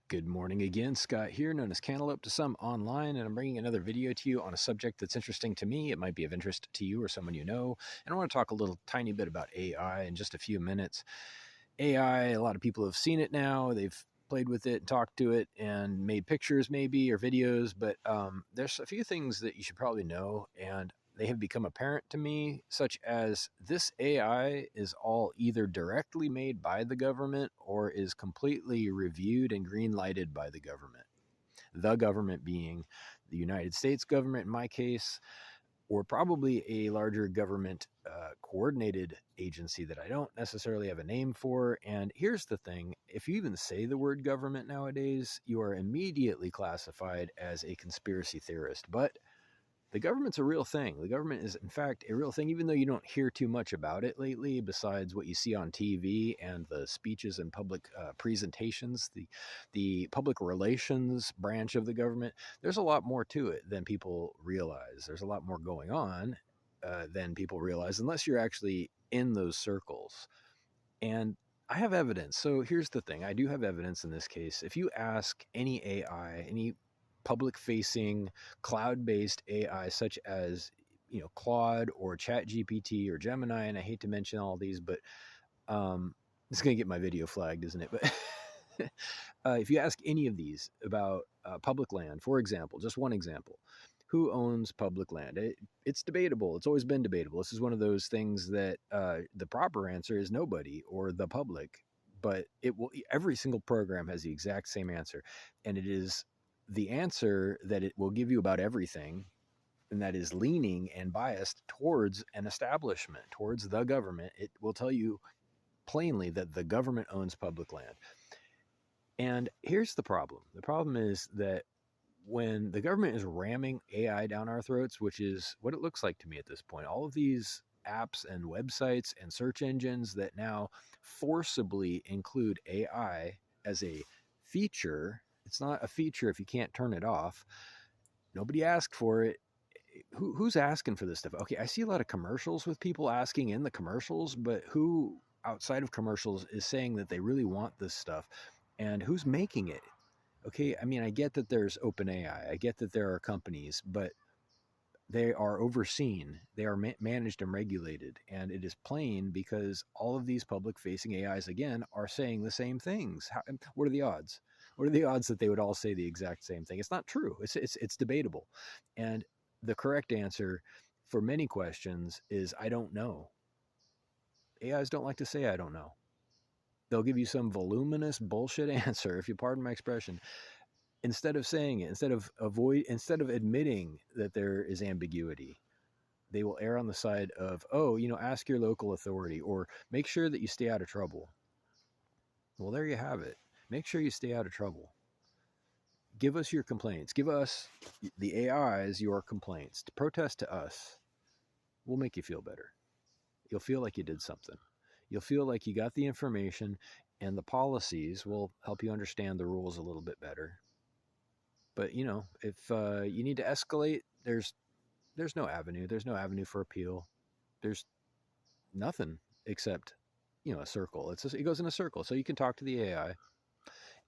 Good morning again. Scott here, known as Cantaloupe to some online, and I'm bringing another video to you on a subject that's interesting to me. It might be of interest to you or someone you know. And I want to talk a little tiny bit about AI in just a few minutes. AI, a lot of people have seen it now. They've played with it and talked to it and made pictures maybe or videos, but there's a few things that you should probably know, and they have become apparent to me, such as this AI is all either directly made by the government or is completely reviewed and green lighted by the government. The government being the United States government in my case, or probably a larger government coordinated agency that I don't necessarily have a name for. And here's the thing, if you even say the word government nowadays, you are immediately classified as a conspiracy theorist. But the government's a real thing. The government is, in fact, a real thing, even though you don't hear too much about it lately, besides what you see on TV and the speeches and public presentations, the public relations branch of the government. There's a lot more to it than people realize. There's a lot more going on than people realize, unless you're actually in those circles. And I have evidence. So here's the thing, I do have evidence in this case. If you ask any AI, any public facing cloud based AI, such as Claude or Chat GPT or Gemini, and I hate to mention all these, but it's going to get my video flagged, isn't it? But if you ask any of these about public land, for example, just one example, who owns public land? It's debatable. It's always been debatable. This is one of those things that the proper answer is nobody or the public, but it will. Every single program has the exact same answer, and it is the answer that it will give you about everything, and that is leaning and biased towards an establishment, towards the government. It will tell you plainly that the government owns public land. And here's the problem. The problem is that when the government is ramming AI down our throats, which is what it looks like to me at this point, all of these apps and websites and search engines that now forcibly include AI as a feature. It's not a feature if you can't turn it off. Nobody asked for it. Who's asking for this stuff? Okay, I see a lot of commercials with people asking in the commercials, but who outside of commercials is saying that they really want this stuff? And who's making it? Okay, I mean, I get that there's OpenAI. I get that there are companies, but they are overseen, they are managed and regulated. And it is plain because all of these public facing AIs, again, are saying the same things. What are the odds? What are the odds that they would all say the exact same thing? It's not true. It's debatable. And the correct answer for many questions is I don't know. AIs don't like to say I don't know. They'll give you some voluminous bullshit answer, if you pardon my expression, instead of saying it, instead of admitting that there is ambiguity. They will err on the side of, ask your local authority or make sure that you stay out of trouble. Well, there you have it. Make sure you stay out of trouble. Give us your complaints. Give us, the AIs, your complaints. To protest to us, we'll make you feel better. You'll feel like you did something. You'll feel like you got the information, and the policies will help you understand the rules a little bit better. But, if you need to escalate, there's no avenue. There's no avenue for appeal. There's nothing except, a circle. It goes in a circle. So you can talk to the AI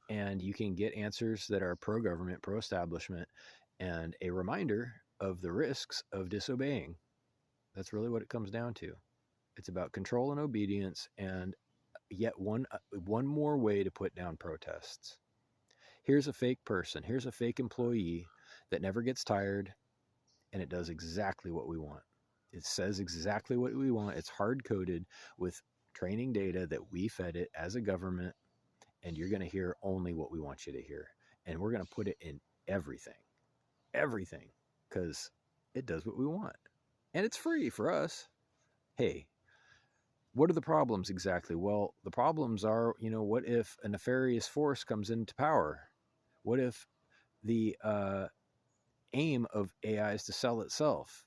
and you can get answers that are pro-government, pro-establishment, and a reminder of the risks of disobeying. That's really what it comes down to. It's about control and obedience, and yet one more way to put down protests. Here's a fake person. Here's a fake employee that never gets tired, and it does exactly what we want. It says exactly what we want. It's hard-coded with training data that we fed it as a government, and you're going to hear only what we want you to hear. And we're going to put it in everything, because it does what we want. And it's free for us. Hey, what are the problems exactly? Well, the problems are, what if a nefarious force comes into power? What if the aim of AI is to sell itself?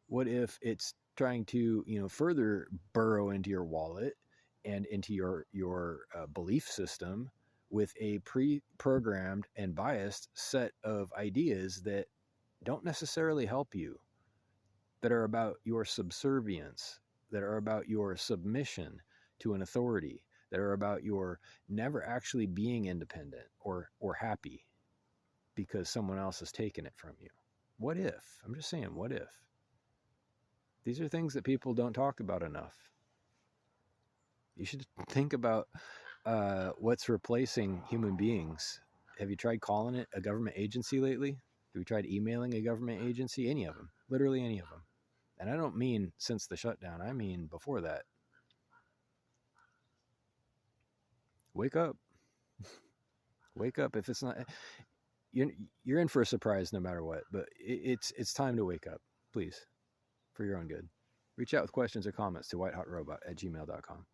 What if it's trying to, further burrow into your wallet and into your belief system with a pre-programmed and biased set of ideas that don't necessarily help you, that are about your subservience, that are about your submission to an authority, that are about your never actually being independent or happy because someone else has taken it from you. What if? I'm just saying, what if? These are things that people don't talk about enough. You should think about what's replacing human beings. Have you tried calling it a government agency lately? Have you tried emailing a government agency? Any of them. Literally any of them. And I don't mean since the shutdown. I mean before that. Wake up. Wake up. If it's not... You're in for a surprise no matter what. But it's time to wake up. Please. For your own good. Reach out with questions or comments to whitehotrobot@gmail.com.